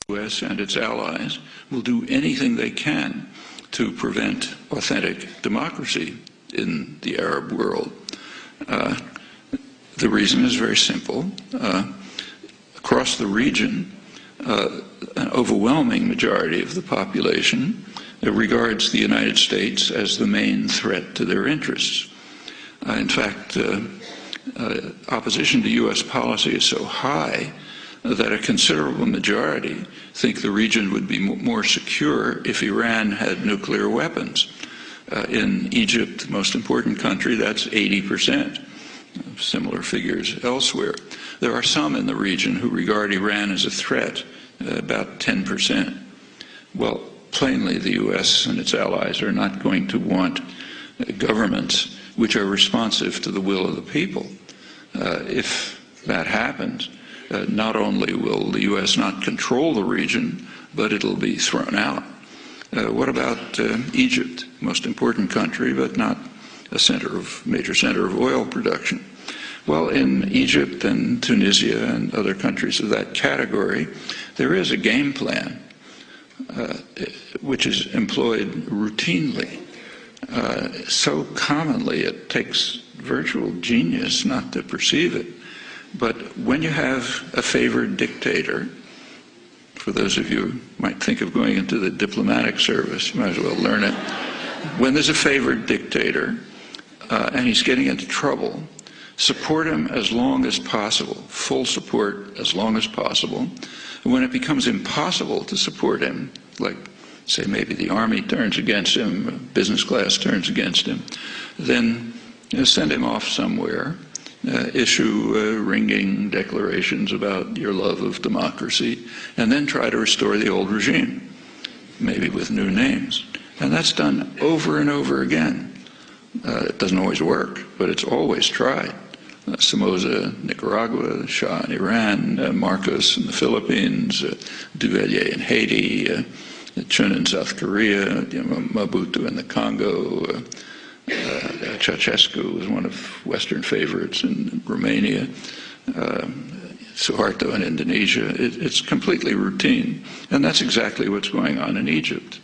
The U.S. and its allies will do anything they can to prevent authentic democracy in the Arab world. The reason is very simple. Across the region, an overwhelming majority of the population regards the United States as the main threat to their interests. In fact, opposition to U.S. policy is so high that a considerable majority think the region would be more secure if Iran had nuclear weapons. In Egypt, the most important country, that's 80%. Similar figures elsewhere. There are some in the region who regard Iran as a threat, about 10%. Well, plainly the U.S. and its allies are not going to want governments which are responsive to the will of the people. If that happens, not only will the U.S. not control the region, but it'll be thrown out. What about Egypt, most important country, but not a major center of oil production? Well, in Egypt and Tunisia and other countries of that category, there is a game plan which is employed routinely, so commonly it takes virtual genius not to perceive it. But when you have a favored dictator, for those of you who might think of going into the diplomatic service, you might as well learn it. When there's a favored dictator and he's getting into trouble, support him as long as possible, full support as long as possible. And when it becomes impossible to support him, like say maybe the army turns against him, business class turns against him, then send him off somewhere. Issue ringing declarations about your love of democracy, and then try to restore the old regime, maybe with new names. And that's done over and over again. It doesn't always work, but it's always tried. Somoza, Nicaragua, Shah in Iran, Marcos in the Philippines, Duvalier in Haiti, Chun in South Korea, Mobutu in the Congo, Ceausescu was one of Western favorites in Romania, Suharto in Indonesia. It's completely routine, and that's exactly what's going on in Egypt.